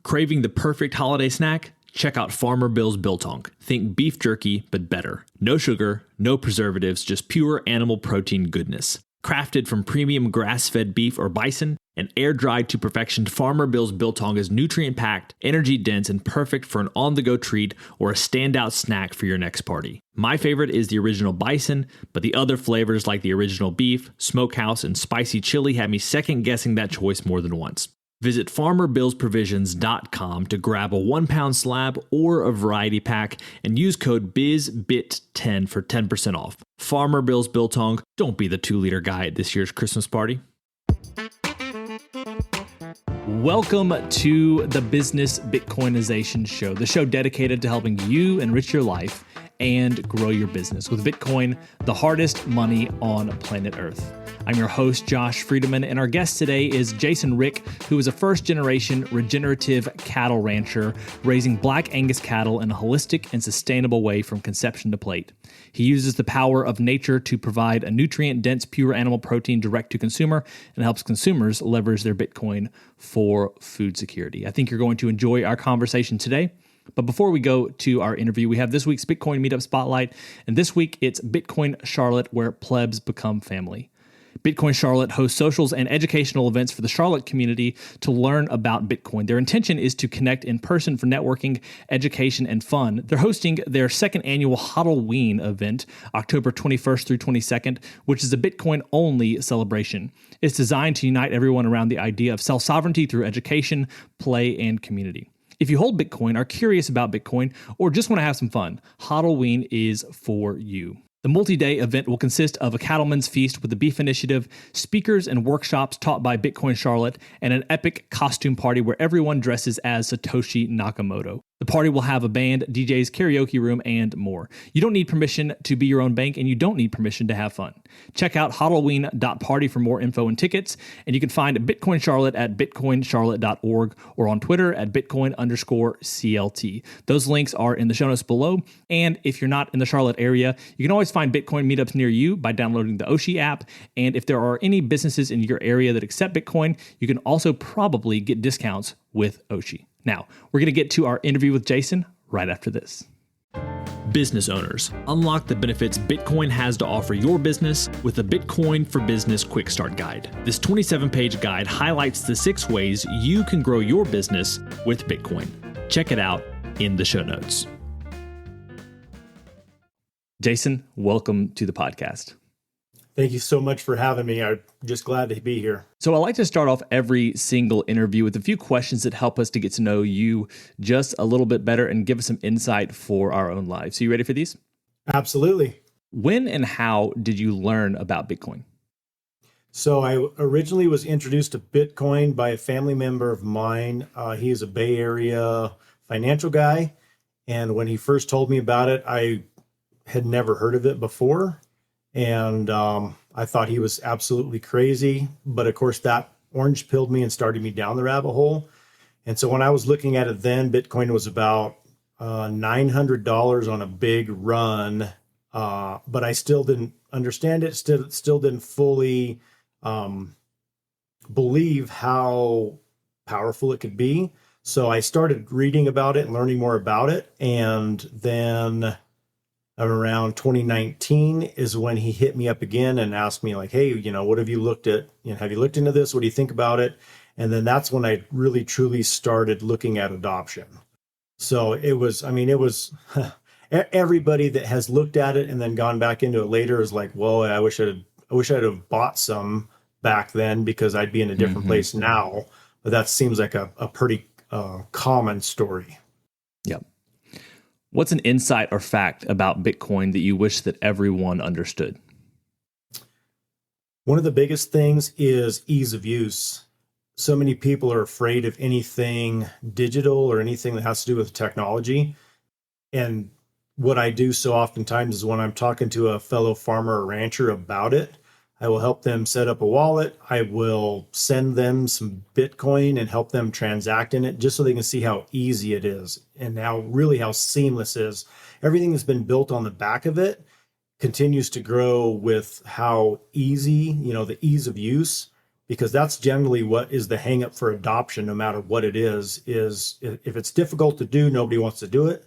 Craving the perfect holiday snack? Check out Farmer Bill's Biltong. Think beef jerky, but better. No sugar, no preservatives, just pure animal protein goodness. Crafted from premium grass-fed beef or bison and air-dried to perfection, Farmer Bill's Biltong is nutrient-packed, energy-dense, and perfect for an on-the-go treat or a standout snack for your next party. My favorite is the original bison, but the other flavors like the original beef, smokehouse, and spicy chili had me second-guessing that choice more than once. Visit FarmerBillsProvisions.com to grab a 1-pound slab or a variety pack and use code BIZBIT10 for 10% off. Farmer Bill's Biltong, don't be the 2-liter guy at this year's Christmas party. Welcome to the Business Bitcoinization Show, the show dedicated to helping you enrich your life and grow your business with Bitcoin, the hardest money on planet Earth. I'm your host, Josh Friedeman, and our guest today is Jason Wrich, who is a first-generation regenerative cattle rancher, raising Black Angus cattle in a holistic and sustainable way from conception to plate. He uses the power of nature to provide a nutrient-dense, pure animal protein direct to consumer and helps consumers leverage their Bitcoin for food security. I think you're going to enjoy our conversation today. But before we go to our interview, we have this week's Bitcoin Meetup Spotlight, and this week it's Bitcoin Charlotte, where plebs become family. Bitcoin Charlotte hosts socials and educational events for the Charlotte community to learn about Bitcoin. Their intention is to connect in person for networking, education, and fun. They're hosting their second annual Halloween event, October 21st through 22nd, which is a Bitcoin-only celebration. It's designed to unite everyone around the idea of self-sovereignty through education, play, and community. If you hold Bitcoin, are curious about Bitcoin, or just want to have some fun, Halloween is for you. The multi-day event will consist of a cattleman's feast with the Beef Initiative, speakers and workshops taught by Bitcoin Charlotte, and an epic costume party where everyone dresses as Satoshi Nakamoto. The party will have a band, DJs, karaoke room, and more. You don't need permission to be your own bank, and you don't need permission to have fun. Check out halloween.party for more info and tickets, and you can find Bitcoin Charlotte at bitcoincharlotte.org or on Twitter at Bitcoin_CLT. Those links are in the show notes below, and if you're not in the Charlotte area, you can always find Bitcoin meetups near you by downloading the Oshi app, and if there are any businesses in your area that accept Bitcoin, you can also probably get discounts with Oshi. Now, we're going to get to our interview with Jason right after this. Business owners, unlock the benefits Bitcoin has to offer your business with the Bitcoin for Business Quick Start Guide. This 27-page guide highlights the 6 ways you can grow your business with Bitcoin. Check it out in the show notes. Jason, welcome to the podcast. Thank you so much for having me. I'm just glad to be here. So I like to start off every single interview with a few questions that help us to get to know you just a little bit better and give us some insight for our own lives. So you ready for these? Absolutely. When and how did you learn about Bitcoin? So I originally was introduced to Bitcoin by a family member of mine. He is a Bay Area financial guy. And when he first told me about it, I had never heard of it before. And I thought he was absolutely crazy. But of course, that orange pilled me and started me down the rabbit hole. And so when I was looking at it then, Bitcoin was about $900 on a big run. But I still didn't understand it, still didn't fully believe how powerful it could be. So I started reading about it and learning more about it. And then around 2019 is when he hit me up again and asked me like, hey, what have you looked at? Have you looked into this? What do you think about it? And then that's when I really, truly started looking at adoption. So it was everybody that has looked at it and then gone back into it later is like, well, I wish I'd have bought some back then because I'd be in a different place now. But that seems like a pretty common story. Yep. What's an insight or fact about Bitcoin that you wish that everyone understood? One of the biggest things is ease of use. So many people are afraid of anything digital or anything that has to do with technology. And what I do so oftentimes is when I'm talking to a fellow farmer or rancher about it, I will help them set up a wallet. I will send them some Bitcoin and help them transact in it just so they can see how easy it is and how seamless it is. Everything that's been built on the back of it continues to grow with how easy, the ease of use. because that's generally what is the hang up for adoption, no matter what it is if it's difficult to do, nobody wants to do it.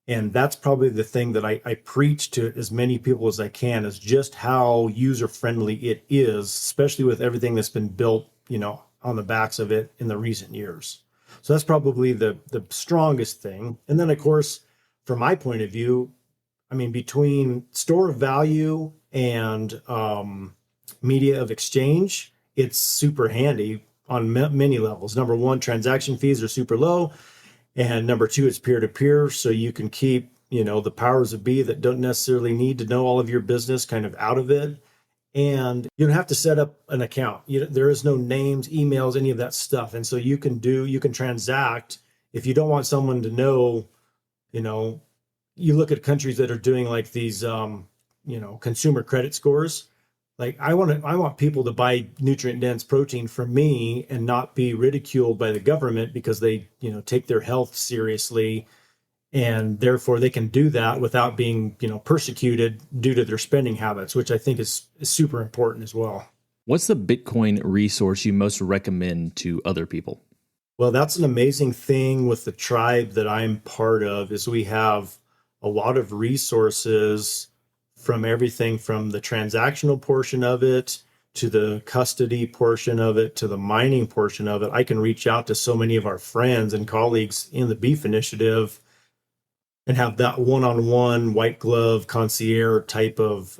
And that's probably the thing that I preach to as many people as I can, is just how user friendly it is, especially with everything that's been built, on the backs of it in the recent years. So that's probably the strongest thing. And then, of course, from my point of view, I mean, between store of value and media of exchange, it's super handy on many levels. Number one, transaction fees are super low. And number two, it's peer to peer. So you can keep, the powers that be that don't necessarily need to know all of your business kind of out of it. And you don't have to set up an account. There is no names, emails, any of that stuff. And so you can transact. If you don't want someone to know, you look at countries that are doing like these, consumer credit scores. Like I want people to buy nutrient dense protein from me and not be ridiculed by the government because they, take their health seriously, and therefore they can do that without being, persecuted due to their spending habits, which I think is super important as well. What's the Bitcoin resource you most recommend to other people? Well, that's an amazing thing with the tribe that I'm part of, is we have a lot of resources, from everything from the transactional portion of it to the custody portion of it to the mining portion of it. I can reach out to so many of our friends and colleagues in the Beef Initiative and have that one-on-one white glove concierge type of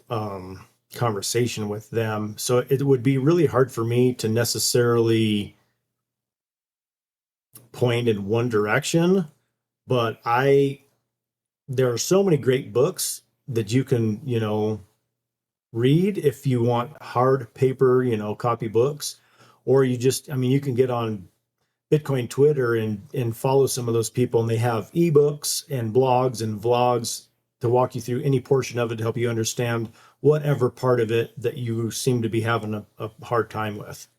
conversation with them. So it would be really hard for me to necessarily point in one direction, but there are so many great books that you can, read if you want hard paper, copy books, or you can get on Bitcoin Twitter and follow some of those people, and they have ebooks and blogs and vlogs to walk you through any portion of it to help you understand whatever part of it that you seem to be having a hard time with.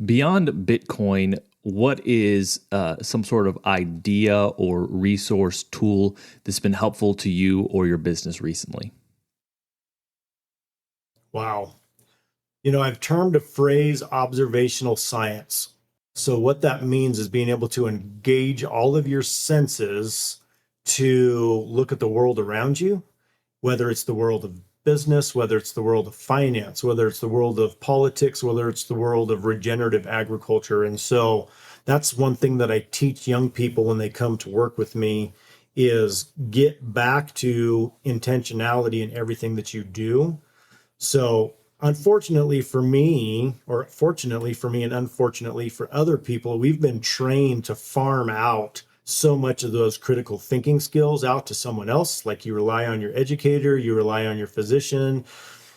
Beyond Bitcoin, what is some sort of idea or resource tool that's been helpful to you or your business recently? Wow. I've termed a phrase observational science. So what that means is being able to engage all of your senses to look at the world around you, whether it's the world of business, whether it's the world of finance, whether it's the world of politics, whether it's the world of regenerative agriculture. And so that's one thing that I teach young people when they come to work with me, is get back to intentionality in everything that you do. So unfortunately for me, or fortunately for me and unfortunately for other people, we've been trained to farm out so much of those critical thinking skills out to someone else. Like you rely on your educator, you rely on your physician,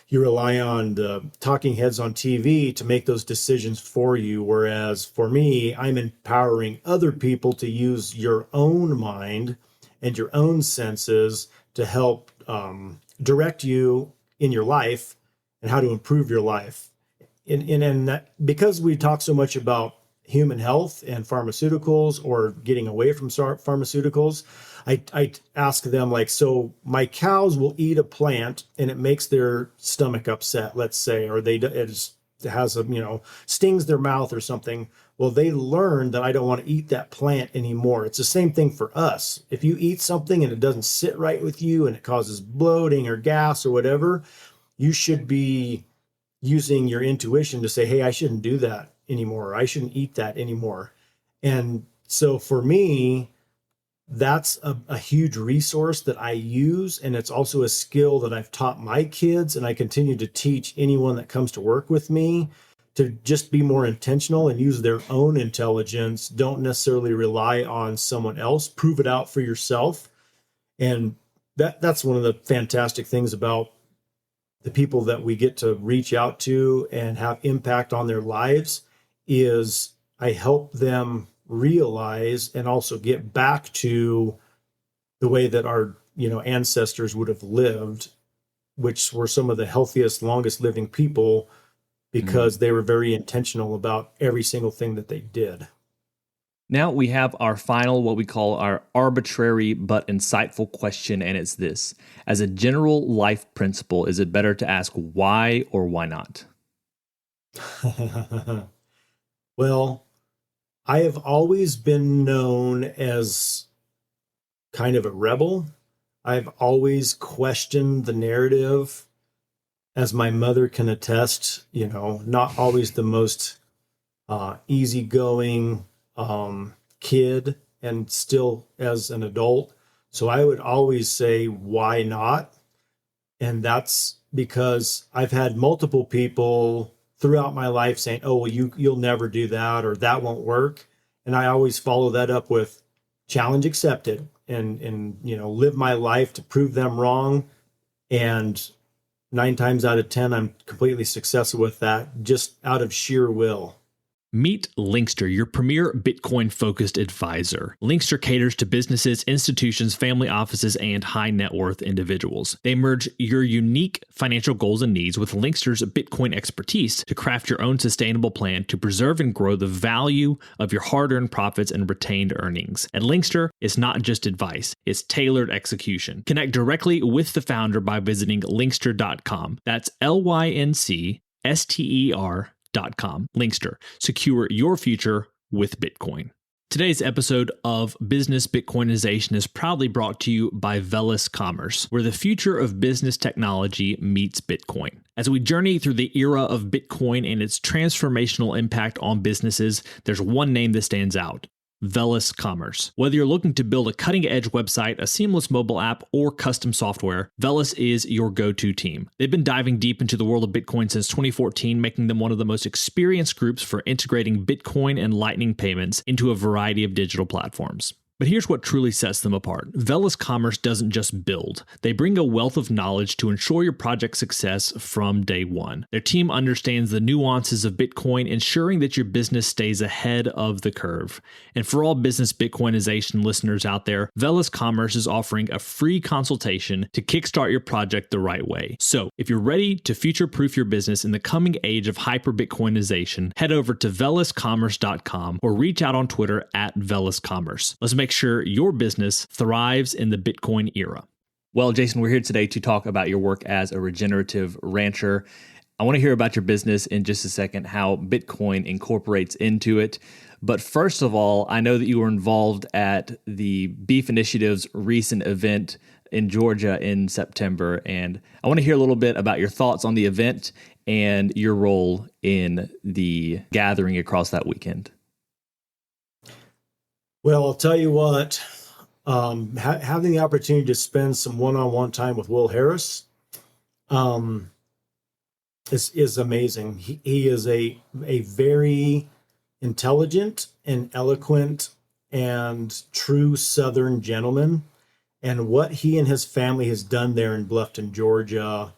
you rely on the talking heads on TV to make those decisions for you. Whereas for me, I'm empowering other people to use your own mind and your own senses to help direct you in your life and how to improve your life. And that, because we talk so much about human health and pharmaceuticals, or getting away from pharmaceuticals, I ask them, like, so my cows will eat a plant and it makes their stomach upset, let's say, or it has stings their mouth or something. Well, they learn that I don't want to eat that plant anymore. It's the same thing for us. If you eat something and it doesn't sit right with you and it causes bloating or gas or whatever, you should be using your intuition to say, hey, I shouldn't do that anymore. I shouldn't eat that anymore. And so for me, that's a huge resource that I use. And it's also a skill that I've taught my kids, and I continue to teach anyone that comes to work with me, to just be more intentional and use their own intelligence. Don't necessarily rely on someone else. Prove it out for yourself. And that's one of the fantastic things about the people that we get to reach out to and have impact on their lives, is I help them realize and also get back to the way that our ancestors would have lived, which were some of the healthiest, longest living people, because they were very intentional about every single thing that they did. Now we have our final, what we call our arbitrary but insightful question, and it's this. As a general life principle, is it better to ask why or why not? Well, I have always been known as kind of a rebel. I've always questioned the narrative, as my mother can attest, not always the most easygoing kid, and still as an adult. So I would always say, why not? And that's because I've had multiple people throughout my life saying, oh, well, you'll never do that, or that won't work. And I always follow that up with challenge accepted, and live my life to prove them wrong. And 9 times out of 10, I'm completely successful with that, just out of sheer will. Meet Linkster, your premier Bitcoin-focused advisor. Linkster caters to businesses, institutions, family offices, and high net worth individuals. They merge your unique financial goals and needs with Linkster's Bitcoin expertise to craft your own sustainable plan to preserve and grow the value of your hard-earned profits and retained earnings. At Linkster, it's not just advice, it's tailored execution. Connect directly with the founder by visiting linkster.com. That's LYNCSTER.com. Linkster. Secure your future with Bitcoin. Today's episode of Business Bitcoinization is proudly brought to you by Velis Commerce, where the future of business technology meets Bitcoin. As we journey through the era of Bitcoin and its transformational impact on businesses, there's one name that stands out: Velis Commerce. Whether you're looking to build a cutting-edge website, a seamless mobile app, or custom software, Velis is your go-to team. They've been diving deep into the world of Bitcoin since 2014, making them one of the most experienced groups for integrating Bitcoin and Lightning payments into a variety of digital platforms. But here's what truly sets them apart. Velis Commerce doesn't just build. They bring a wealth of knowledge to ensure your project's success from day one. Their team understands the nuances of Bitcoin, ensuring that your business stays ahead of the curve. And for all business Bitcoinization listeners out there, Velis Commerce is offering a free consultation to kickstart your project the right way. So if you're ready to future-proof your business in the coming age of hyper-Bitcoinization, head over to veliscommerce.com or reach out on Twitter at veliscommerce. Let's make sure your business thrives in the Bitcoin era. Well, Jason, we're here today to talk about your work as a regenerative rancher. I want to hear about your business in just a second, how Bitcoin incorporates into it. But first of all, I know that you were involved at the Beef Initiative's recent event in Georgia in September, and I want to hear a little bit about your thoughts on the event and your role in the gathering across that weekend. Well, I'll tell you what, having the opportunity to spend some one-on-one time with Will Harris is amazing. He is a very intelligent and eloquent and true Southern gentleman. And what he and his family has done there in Bluffton, Georgia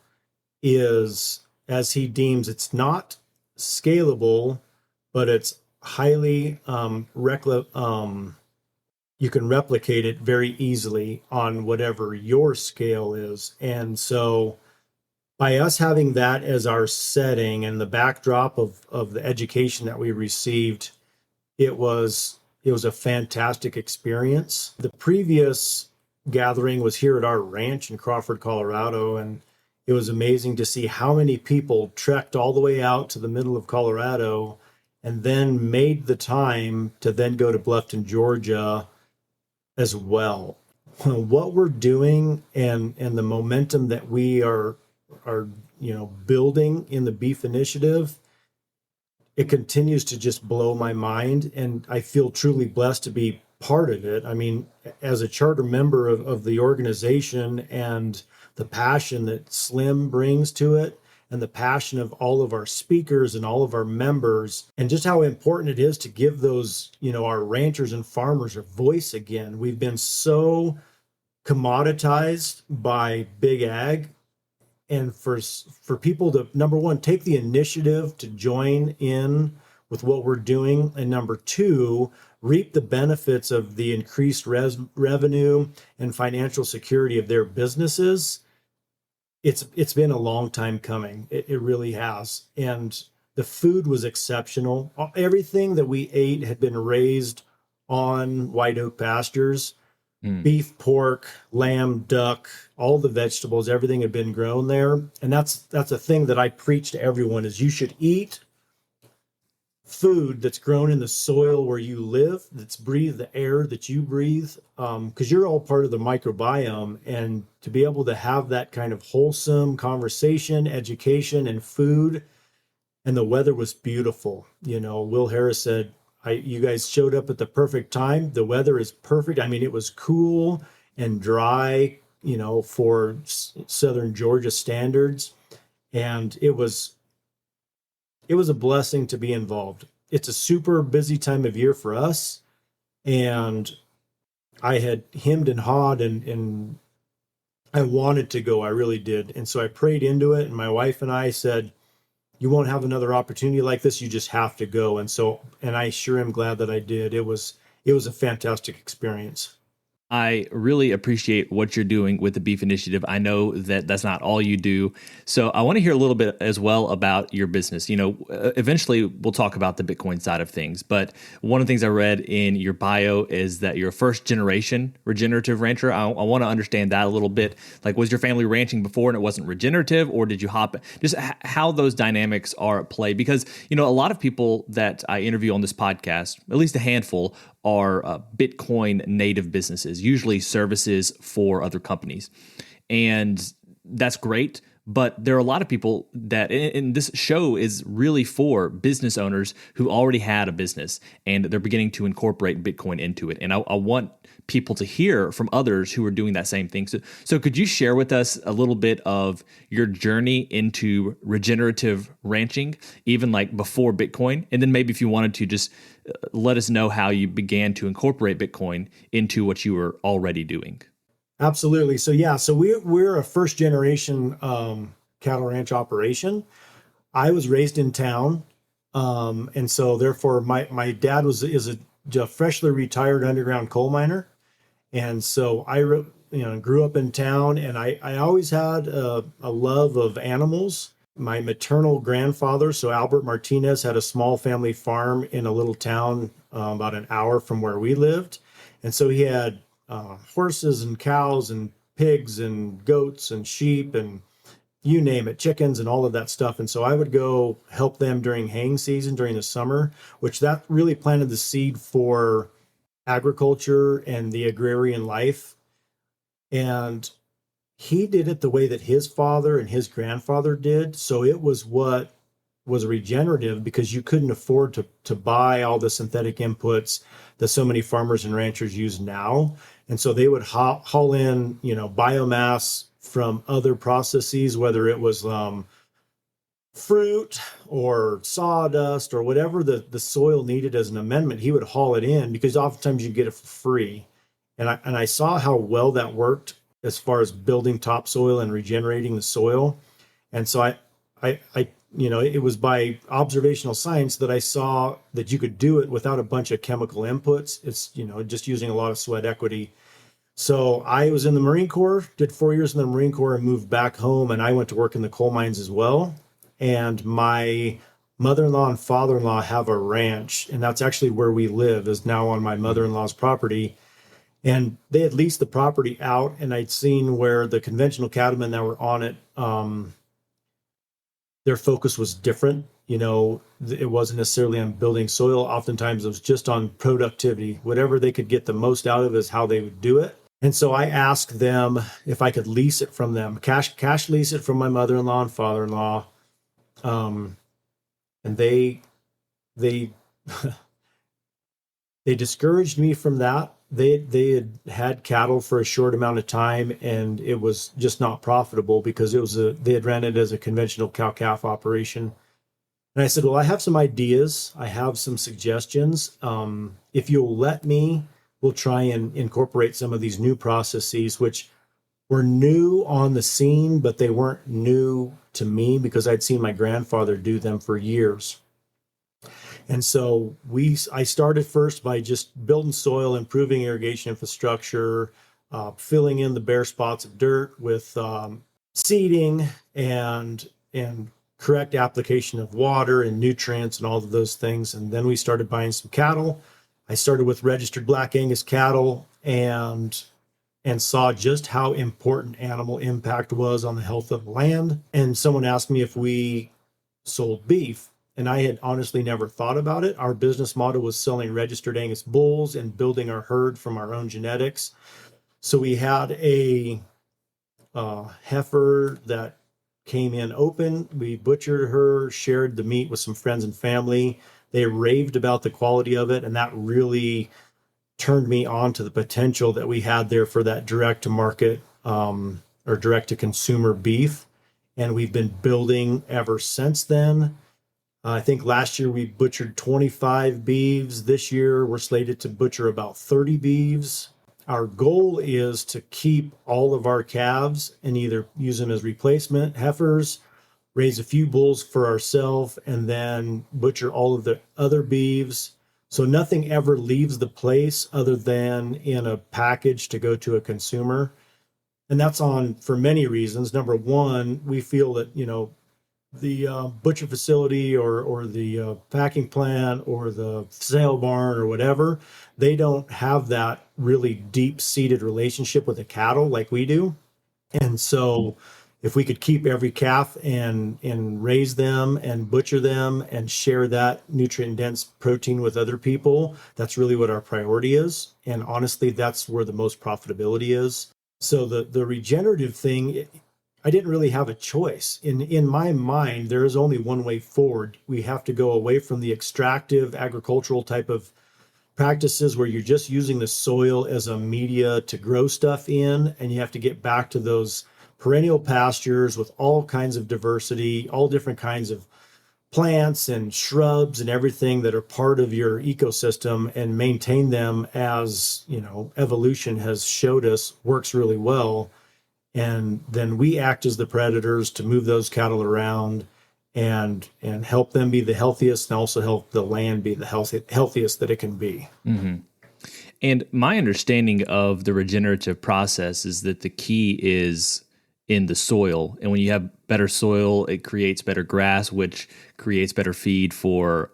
is, as he deems, it's not scalable, but it's highly you can replicate it very easily on whatever your scale is. And so by us having that as our setting and the backdrop of the education that we received, it was a fantastic experience. The previous gathering was here at our ranch in Crawford, Colorado, and it was amazing to see how many people trekked all the way out to the middle of Colorado and then made the time to then go to Bluffton, Georgia as well. What we're doing and the momentum that we are building in the Beef Initiative, it continues to just blow my mind, and I feel truly blessed to be part of it. I mean, as a charter member of the organization, and the passion that Slim brings to it, and the passion of all of our speakers and all of our members, and just how important it is to give those, our ranchers and farmers a voice again. We've been so commoditized by big ag, and for people to, number one, take the initiative to join in with what we're doing, and number two, reap the benefits of the increased revenue and financial security of their businesses. It's been a long time coming. It really has. And the food was exceptional. Everything that we ate had been raised on white oak pastures. Beef, pork, lamb, duck, all the vegetables, everything had been grown there. And that's a thing that I preach to everyone, is you should eat food that's grown in the soil where you live, that's breathed the air that you breathe, because you're all part of the microbiome. And to be able to have that kind of wholesome conversation, education, and food, and the weather was beautiful. Will Harris said, you guys showed up at the perfect time. The weather is perfect. I mean, it was cool and dry, for Southern Georgia standards. And it was a blessing to be involved. It's a super busy time of year for us. And I had hemmed and hawed and I wanted to go. I really did. And so I prayed into it. And my wife and I said, you won't have another opportunity like this. You just have to go. And I sure am glad that I did. It was a fantastic experience. I really appreciate what you're doing with the Beef Initiative. I know that that's not all you do. So I want to hear a little bit as well about your business. Eventually we'll talk about the Bitcoin side of things. But one of the things I read in your bio is that you're a first generation regenerative rancher. I want to understand that a little bit. Like, was your family ranching before and it wasn't regenerative, or did you hop? Just how those dynamics are at play. Because, a lot of people that I interview on this podcast, at least a handful, are Bitcoin native businesses, usually services for other companies. And that's great. But there are a lot of people that, and this show is really for business owners who already had a business and they're beginning to incorporate Bitcoin into it. And I want people to hear from others who are doing that same thing. So could you share with us a little bit of your journey into regenerative ranching, even like before Bitcoin? And then maybe if you wanted to just let us know how you began to incorporate Bitcoin into what you were already doing. Absolutely. So we're a first generation cattle ranch operation. I was raised in town, and so therefore my dad is a freshly retired underground coal miner, and so I grew up in town, and I always had a love of animals. My maternal grandfather, so Albert Martinez, had a small family farm in a little town about an hour from where we lived, and so he had horses and cows and pigs and goats and sheep and you name it, chickens and all of that stuff. And so I would go help them during haying season during the summer, which that really planted the seed for agriculture and the agrarian life. And he did it the way that his father and his grandfather did. So it was what was regenerative, because you couldn't afford to buy all the synthetic inputs that so many farmers and ranchers use now. And so they would haul in, biomass from other processes, whether it was fruit or sawdust or whatever the soil needed as an amendment. He would haul it in because oftentimes you get it for free. And I saw how well that worked as far as building topsoil and regenerating the soil. And so I it was by observational science that I saw that you could do it without a bunch of chemical inputs. It's, just using a lot of sweat equity. So I was in the Marine Corps, did 4 years in the Marine Corps and moved back home. And I went to work in the coal mines as well. And my mother-in-law and father-in-law have a ranch, and that's actually where we live, is now on my mother-in-law's property. And they had leased the property out, and I'd seen where the conventional cattlemen that were on it, their focus was different. It wasn't necessarily on building soil. Oftentimes it was just on productivity. Whatever they could get the most out of is how they would do it. And so I asked them if I could lease it from them, cash lease it from my mother-in-law and father-in-law. And they they discouraged me from that. They had cattle for a short amount of time, and it was just not profitable because they had ran it as a conventional cow-calf operation. And I said, well, I have some ideas. I have some suggestions. If you'll let me, we'll try and incorporate some of these new processes, which were new on the scene, but they weren't new to me because I'd seen my grandfather do them for years. And so I started first by just building soil, improving irrigation infrastructure, filling in the bare spots of dirt with seeding and correct application of water and nutrients and all of those things. And then we started buying some cattle. I started with registered Black Angus cattle and saw just how important animal impact was on the health of the land. And someone asked me if we sold beef. and I had honestly never thought about it. Our business model was selling registered Angus bulls and building our herd from our own genetics. So we had a heifer that came in open. We butchered her, shared the meat with some friends and family. They raved about the quality of it, and that really turned me on to the potential that we had there for that direct to market or direct to consumer beef. And we've been building ever since then. I think last year we butchered 25 beeves. This year we're slated to butcher about 30 beeves. Our goal is to keep all of our calves and either use them as replacement heifers, raise a few bulls for ourselves, and then butcher all of the other beeves. So nothing ever leaves the place other than in a package to go to a consumer. And that's on for many reasons. Number one, we feel that, the butcher facility or the packing plant or the sale barn or whatever, they don't have that really deep-seated relationship with the cattle like we do. And so if we could keep every calf and raise them and butcher them and share that nutrient-dense protein with other people, that's really what our priority is. And honestly, that's where the most profitability is. So the regenerative thing, I didn't really have a choice. In my mind, there is only one way forward. We have to go away from the extractive agricultural type of practices where you're just using the soil as a media to grow stuff in, and you have to get back to those perennial pastures with all kinds of diversity, all different kinds of plants and shrubs and everything that are part of your ecosystem, and maintain them as, evolution has showed us works really well. And then we act as the predators to move those cattle around and help them be the healthiest, and also help the land be the healthiest that it can be. Mm-hmm. And my understanding of the regenerative process is that the key is in the soil. And when you have better soil, it creates better grass, which creates better feed for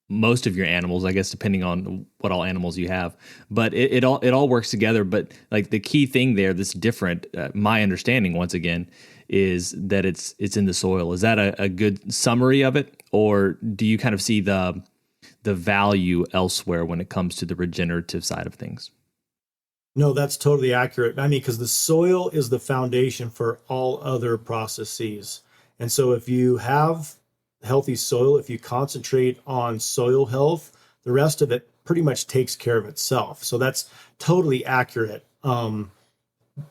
most of your animals, I guess, depending on what all animals you have. But it all works together. But like the key thing there that's different, my understanding once again, is that it's in the soil. Is that a good summary of it, or do you kind of see the value elsewhere when it comes to the regenerative side of things? No, that's totally accurate. I mean, because the soil is the foundation for all other processes. And so if you have healthy soil, if you concentrate on soil health, the rest of it pretty much takes care of itself. So that's totally accurate.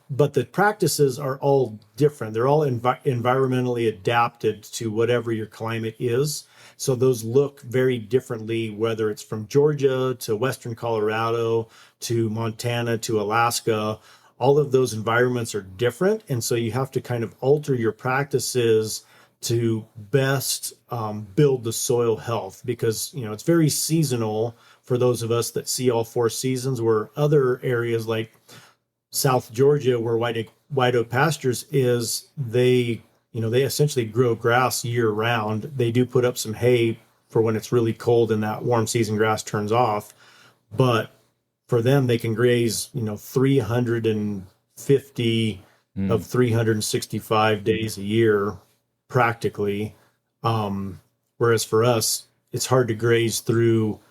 But the practices are all different. They're all environmentally adapted to whatever your climate is. So those look very differently, whether it's from Georgia to Western Colorado to Montana to Alaska. All of those environments are different. And so you have to kind of alter your practices to best build the soil health, because it's very seasonal for those of us that see all four seasons, where other areas like South Georgia, where white oak pastures is, they essentially grow grass year round. They do put up some hay for when it's really cold and that warm season grass turns off, but for them, they can graze 350 of 365 days a year practically. Whereas for us, it's hard to graze through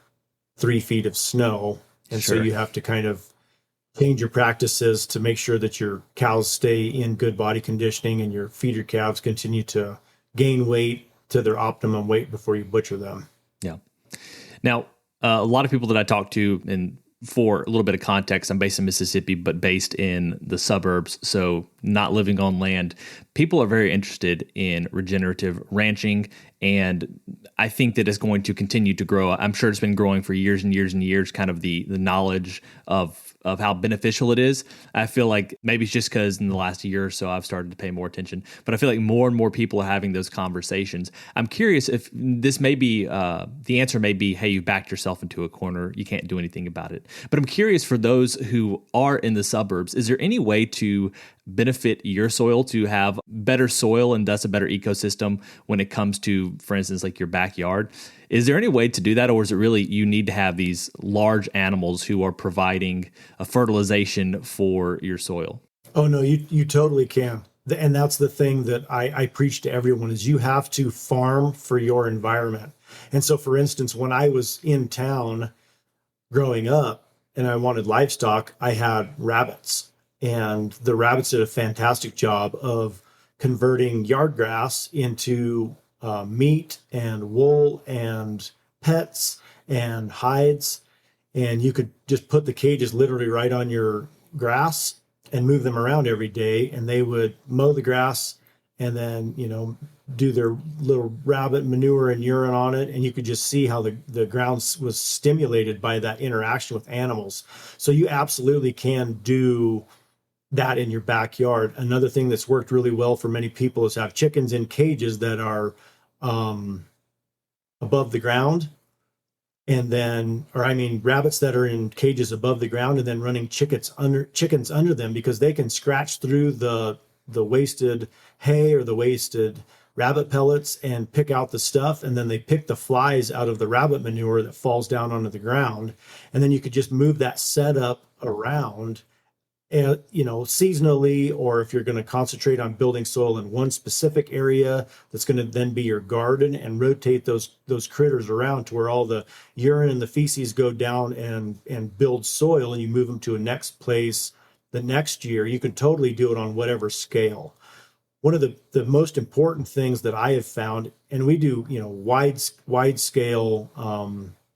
3 feet of snow. And Sure. so you have to kind of change your practices to make sure that your cows stay in good body conditioning and your feeder calves continue to gain weight to their optimum weight before you butcher them. Yeah. Now, a lot of people that I talk to, and for a little bit of context, I'm based in Mississippi, but based in the suburbs, so not living on land. People are very interested in regenerative ranching, and I think that it's going to continue to grow. I'm sure it's been growing for years and years and years, kind of the knowledge of how beneficial it is. I feel like maybe it's just because in the last year or so I've started to pay more attention, but I feel like more and more people are having those conversations. I'm curious if this may be, the answer may be, hey, you've backed yourself into a corner, you can't do anything about it. But I'm curious, for those who are in the suburbs, is there any way to benefit your soil to have better soil and thus a better ecosystem when it comes to, for instance, like your backyard? Is there any way to do that, or is it really you need to have these large animals who are providing a fertilization for your soil? Oh no, you totally can. And that's the thing that I preach to everyone is you have to farm for your environment. And so, for instance, when I was in town growing up and I wanted livestock, I had rabbits, and the rabbits did a fantastic job of converting yard grass into meat and wool and pets and hides. And you could just put the cages literally right on your grass and move them around every day, and they would mow the grass and then do their little rabbit manure and urine on it, and you could just see how the ground was stimulated by that interaction with animals. So you absolutely can do that in your backyard. Another thing that's worked really well for many people is have chickens in cages that are above the ground, and then, or I mean, rabbits that are in cages above the ground, and then running chickens under them, because they can scratch through the wasted hay or the wasted rabbit pellets and pick out the stuff, and then they pick the flies out of the rabbit manure that falls down onto the ground, and then you could just move that setup around, and seasonally, or if you're going to concentrate on building soil in one specific area that's going to then be your garden, and rotate those critters around to where all the urine and the feces go down and build soil, and you move them to a next place the next year. You can totally do it on whatever scale. One of the most important things that I have found, and we do wide scale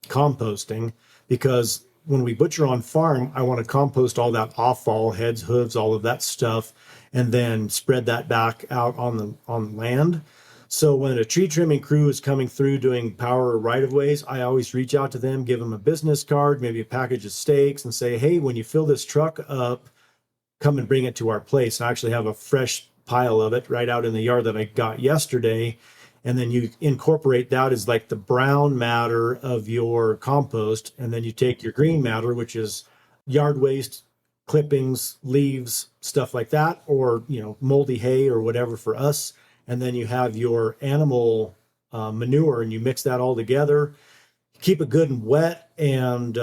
composting, because when we butcher on farm, I want to compost all that offal, heads, hooves, all of that stuff, and then spread that back out on land. So when a tree trimming crew is coming through doing power right of ways, I always reach out to them, give them a business card, maybe a package of steaks, and say, hey, when you fill this truck up, come and bring it to our place. And I actually have a fresh pile of it right out in the yard that I got yesterday. And then you incorporate that as like the brown matter of your compost. And then you take your green matter, which is yard waste, clippings, leaves, stuff like that, or, moldy hay or whatever for us. And then you have your animal manure, and you mix that all together, keep it good and wet, and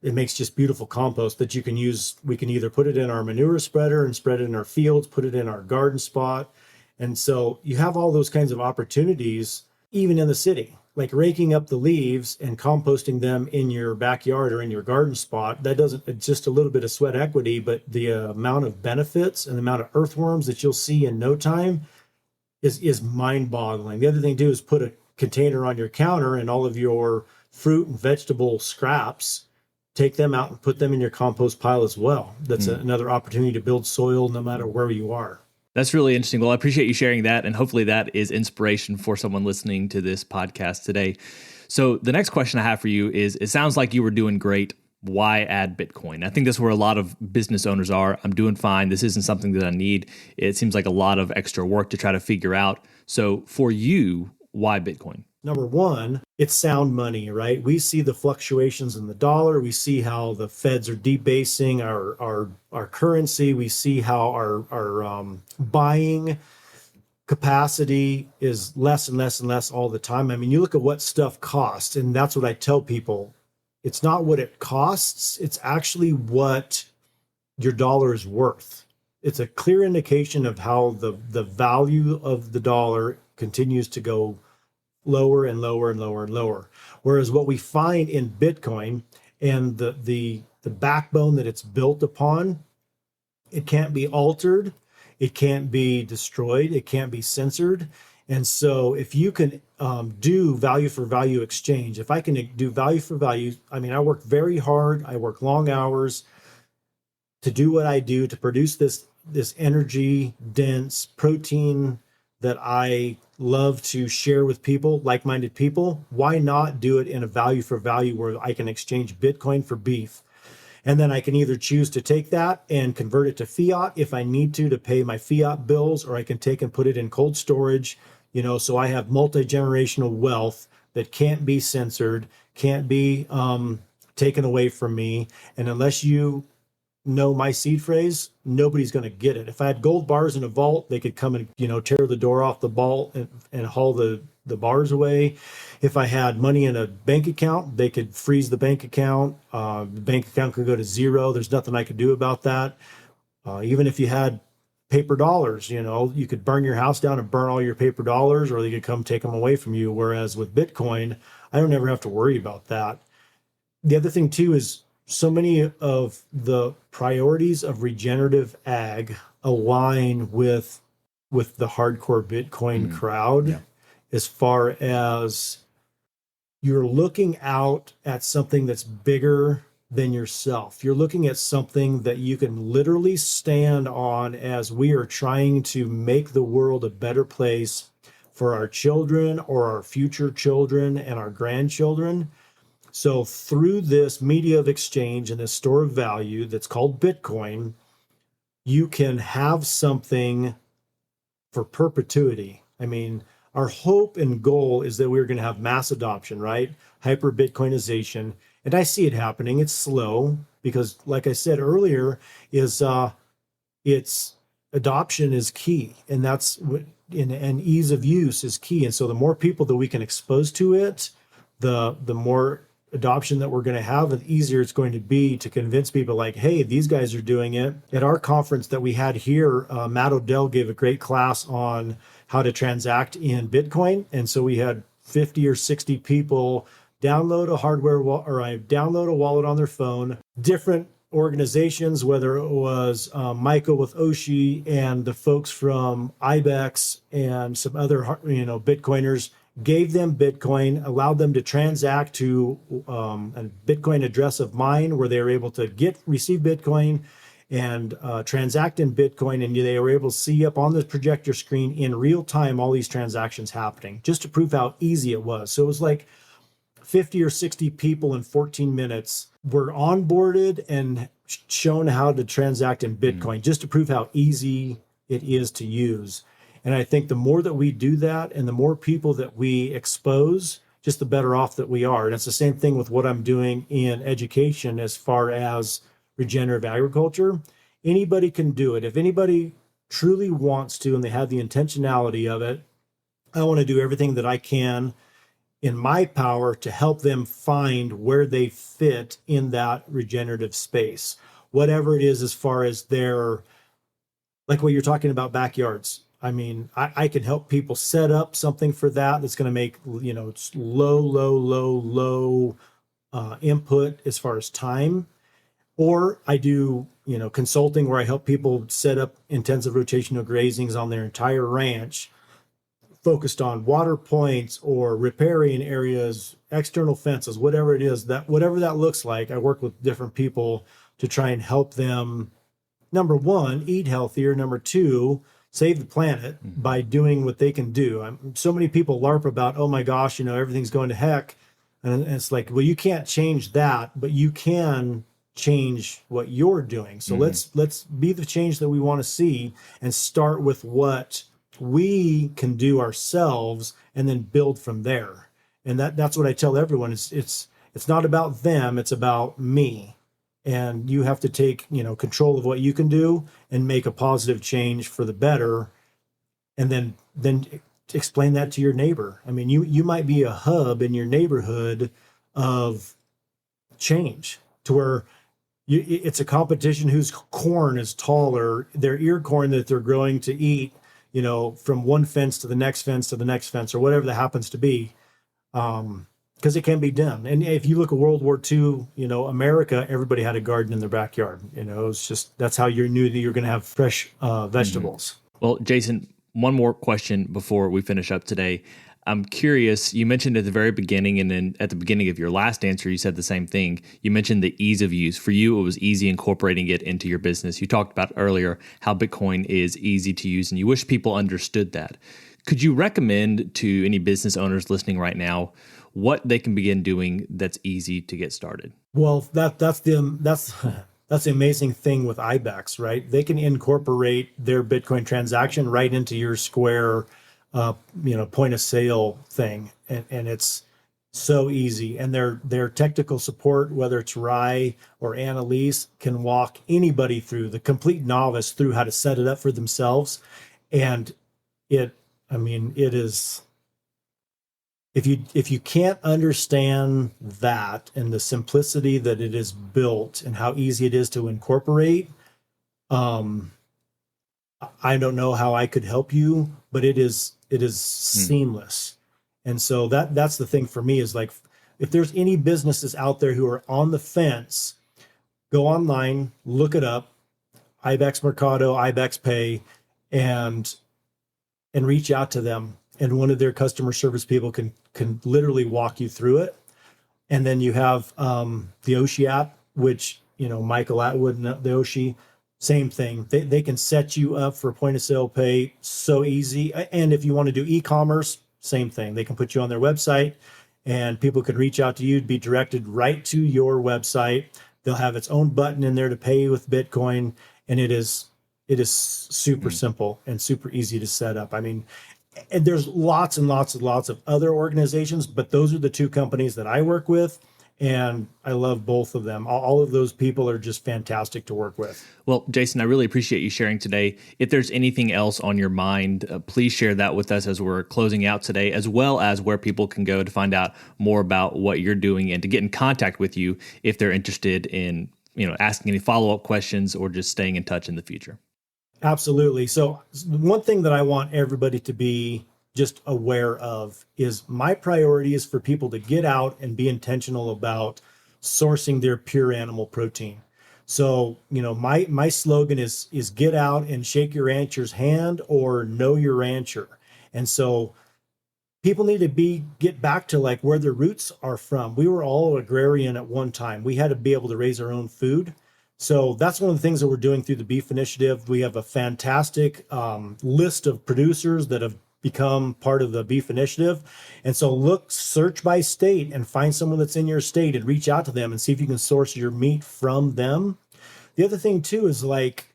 it makes just beautiful compost that you can use. We can either put it in our manure spreader and spread it in our fields, put it in our garden spot. And so you have all those kinds of opportunities, even in the city, like raking up the leaves and composting them in your backyard or in your garden spot. That doesn't, it's just a little bit of sweat equity, but the amount of benefits and the amount of earthworms that you'll see in no time is mind boggling. The other thing to do is put a container on your counter, and all of your fruit and vegetable scraps, take them out and put them in your compost pile as well. That's another opportunity to build soil no matter where you are. That's really interesting. Well, I appreciate you sharing that, and hopefully that is inspiration for someone listening to this podcast today. So the next question I have for you is, it sounds like you were doing great. Why add Bitcoin? I think that's where a lot of business owners are. I'm doing fine. This isn't something that I need. It seems like a lot of extra work to try to figure out. So for you, why Bitcoin? Number one, it's sound money, right? We see the fluctuations in the dollar. We see how the feds are debasing our currency. We see how our buying capacity is less and less and less all the time. I mean, you look at what stuff costs, and that's what I tell people. It's not what it costs. It's actually what your dollar is worth. It's a clear indication of how the value of the dollar continues to go lower and lower and lower and lower. Whereas what we find in Bitcoin and the backbone that it's built upon, it can't be altered, it can't be destroyed, it can't be censored. And so if you can do value for value exchange, if I can do value for value, I mean, I work very hard, I work long hours to do what I do, to produce this energy dense protein that I love to share with people, like-minded people. Why not do it in a value for value where I can exchange Bitcoin for beef? And then I can either choose to take that and convert it to fiat if I need to pay my fiat bills, or I can take and put it in cold storage, so I have multi-generational wealth that can't be censored, can't be taken away from me. And unless you know my seed phrase, nobody's going to get it. If I had gold bars in a vault, they could come and tear the door off the vault and haul the bars away. If I had money in a bank account, they could freeze the bank account. The bank account could go to zero. There's nothing I could do about that. Even if you had paper dollars. You could burn your house down and burn all your paper dollars, or they could come take them away from you. Whereas with Bitcoin, I don't ever have to worry about that. The other thing too is so many of the priorities of regenerative ag align with the hardcore Bitcoin crowd. Yeah. As far as you're looking out at something that's bigger than yourself. You're looking at something that you can literally stand on, as we are trying to make the world a better place for our children or our future children and our grandchildren. So through this media of exchange and this store of value that's called Bitcoin, you can have something for perpetuity. I mean, our hope and goal is that we're going to have mass adoption, right? Hyper Bitcoinization. And I see it happening. It's slow because, like I said earlier, it's adoption is key, and that's what, and ease of use is key. And so the more people that we can expose to it, the more adoption that we're going to have, and the easier it's going to be to convince people like, hey, these guys are doing it. At our conference that we had here, Matt Odell gave a great class on how to transact in Bitcoin. And so we had 50 or 60 people download download a wallet on their phone, different organizations, whether it was Michael with Oshi and the folks from IBEX and some other, Bitcoiners, gave them Bitcoin, allowed them to transact to a Bitcoin address of mine, where they were able to receive Bitcoin and transact in Bitcoin. And they were able to see up on the projector screen in real time all these transactions happening, just to prove how easy it was. So it was like 50 or 60 people in 14 minutes were onboarded and shown how to transact in Bitcoin, just to prove how easy it is to use. And I think the more that we do that and the more people that we expose, just the better off that we are. And it's the same thing with what I'm doing in education as far as regenerative agriculture. Anybody can do it. If anybody truly wants to and they have the intentionality of it, I want to do everything that I can in my power to help them find where they fit in that regenerative space. Whatever it is, as far as their, like what you're talking about, backyards. I mean, I can help people set up something for that that's going to make, low input as far as time. Or I do, consulting where I help people set up intensive rotational grazings on their entire ranch, focused on water points or riparian areas, external fences, whatever it is, whatever that looks like. I work with different people to try and help them, number one, eat healthier. Number two, save the planet by doing what they can do. So many people LARP about, oh my gosh, everything's going to heck. And it's like, well, you can't change that, but you can change what you're doing. So let's be the change that we want to see and start with what we can do ourselves and then build from there. And that's what I tell everyone. It's not about them, it's about me. And you have to take, control of what you can do and make a positive change for the better. And then explain that to your neighbor. I mean, you might be a hub in your neighborhood of change, to where it's a competition whose corn is taller, their ear corn that they're growing to eat, from one fence to the next fence to the next fence, or whatever that happens to be. Because it can be done. And if you look at World War II, America, everybody had a garden in their backyard. It's just, that's how you knew that you're going to have fresh vegetables. Well, Jason, one more question before we finish up today. I'm curious, you mentioned at the very beginning, and then at the beginning of your last answer, you said the same thing. You mentioned the ease of use. For you, it was easy incorporating it into your business. You talked about earlier how Bitcoin is easy to use, and you wish people understood that. Could you recommend to any business owners listening right now what they can begin doing that's easy to get started? Well, that's the amazing thing with IBEX, right? They can incorporate their Bitcoin transaction right into your Square, point of sale thing, and it's so easy. And their technical support, whether it's Rye or Annalise, can walk anybody through, the complete novice, through how to set it up for themselves. And it is. If you can't understand that and the simplicity that it is built and how easy it is to incorporate, I don't know how I could help you, but it is seamless. And so that's the thing for me is like, if there's any businesses out there who are on the fence, go online, look it up, Ibex Mercado, Ibex Pay, and reach out to them. And one of their customer service people can literally walk you through it. And then you have the Oshi app, which, Michael Atwood and the Oshi, same thing. They can set you up for point of sale pay so easy. And if you want to do e-commerce, same thing. They can put you on their website and people can reach out to you, be directed right to your website. They'll have its own button in there to pay with Bitcoin. And it is super simple and super easy to set up. I mean, and there's lots and lots and lots of other organizations, but those are the two companies that I work with. And I love both of them. All of those people are just fantastic to work with. Well, Jason, I really appreciate you sharing today. If there's anything else on your mind, please share that with us as we're closing out today, as well as where people can go to find out more about what you're doing and to get in contact with you if they're interested in, asking any follow-up questions or just staying in touch in the future. Absolutely. So one thing that I want everybody to be just aware of is my priority is for people to get out and be intentional about sourcing their pure animal protein. So, my slogan is get out and shake your rancher's hand or know your rancher. And so people need to get back to like where their roots are from. We were all agrarian at one time. We had to be able to raise our own food. So that's one of the things that we're doing through the Beef Initiative. We have a fantastic list of producers that have become part of the Beef Initiative. And so search by state and find someone that's in your state and reach out to them and see if you can source your meat from them. The other thing too is like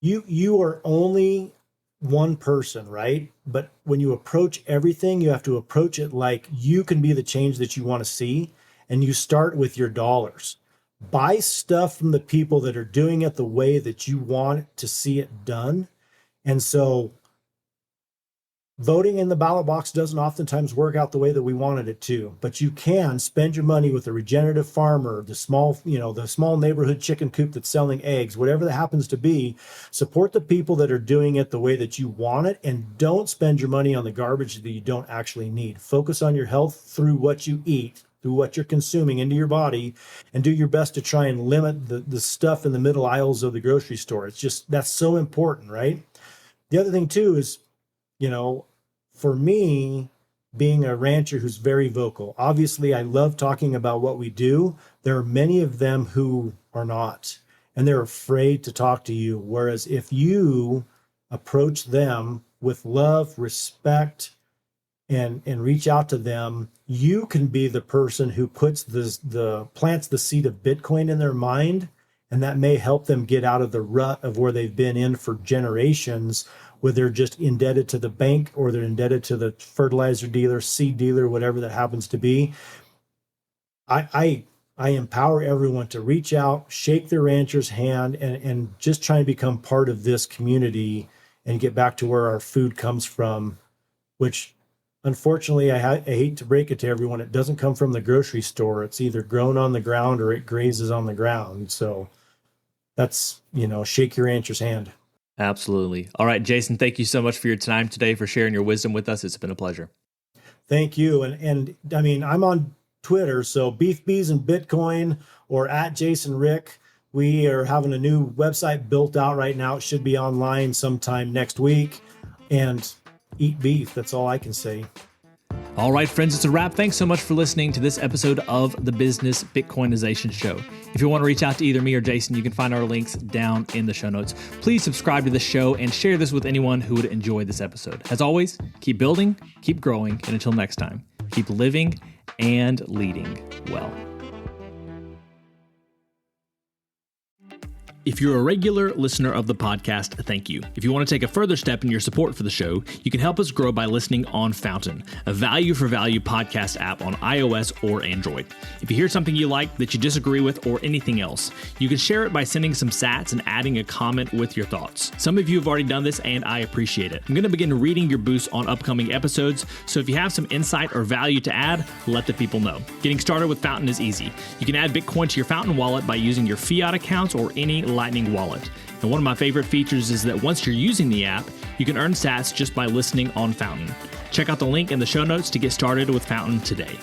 you are only one person, right? But when you approach everything, you have to approach it like you can be the change that you want to see. And you start with your dollars. Buy stuff from the people that are doing it the way that you want to see it done. And so voting in the ballot box doesn't oftentimes work out the way that we wanted it to, but you can spend your money with a regenerative farmer, the small neighborhood chicken coop that's selling eggs, whatever that happens to be. Support the people that are doing it the way that you want it, and don't spend your money on the garbage that you don't actually need. Focus on your health through what you eat, through what you're consuming into your body, and do your best to try and limit the stuff in the middle aisles of the grocery store. It's just, that's so important, right? The other thing too is, for me, being a rancher who's very vocal, obviously I love talking about what we do. There are many of them who are not, and they're afraid to talk to you. Whereas if you approach them with love, respect, and reach out to them, you can be the person who puts plants the seed of Bitcoin in their mind, and that may help them get out of the rut of where they've been in for generations, where they're just indebted to the bank or they're indebted to the fertilizer dealer, seed dealer, whatever that happens to be. I empower everyone to reach out, shake their rancher's hand, and just try and become part of this community and get back to where our food comes from, which unfortunately, I hate to break it to everyone, it doesn't come from the grocery store. It's either grown on the ground or it grazes on the ground. So that's, shake your rancher's hand. Absolutely. All right, Jason, thank you so much for your time today, for sharing your wisdom with us. It's been a pleasure. Thank you. And I mean, I'm on Twitter, so Beef Bees and Bitcoin or at Jason Wrich. We are having a new website built out right now. It should be online sometime next week. And eat beef. That's all I can say. All right, friends, it's a wrap. Thanks so much for listening to this episode of the Business Bitcoinization Show. If you want to reach out to either me or Jason, you can find our links down in the show notes. Please subscribe to the show and share this with anyone who would enjoy this episode. As always, keep building, keep growing, and until next time, keep living and leading well. If you're a regular listener of the podcast, thank you. If you want to take a further step in your support for the show, you can help us grow by listening on Fountain, a value for value podcast app on iOS or Android. If you hear something you like that you disagree with or anything else, you can share it by sending some sats and adding a comment with your thoughts. Some of you have already done this and I appreciate it. I'm going to begin reading your boosts on upcoming episodes, so if you have some insight or value to add, let the people know. Getting started with Fountain is easy. You can add Bitcoin to your Fountain wallet by using your fiat accounts or any Lightning wallet. And one of my favorite features is that once you're using the app, you can earn sats just by listening on Fountain. Check out the link in the show notes to get started with Fountain today.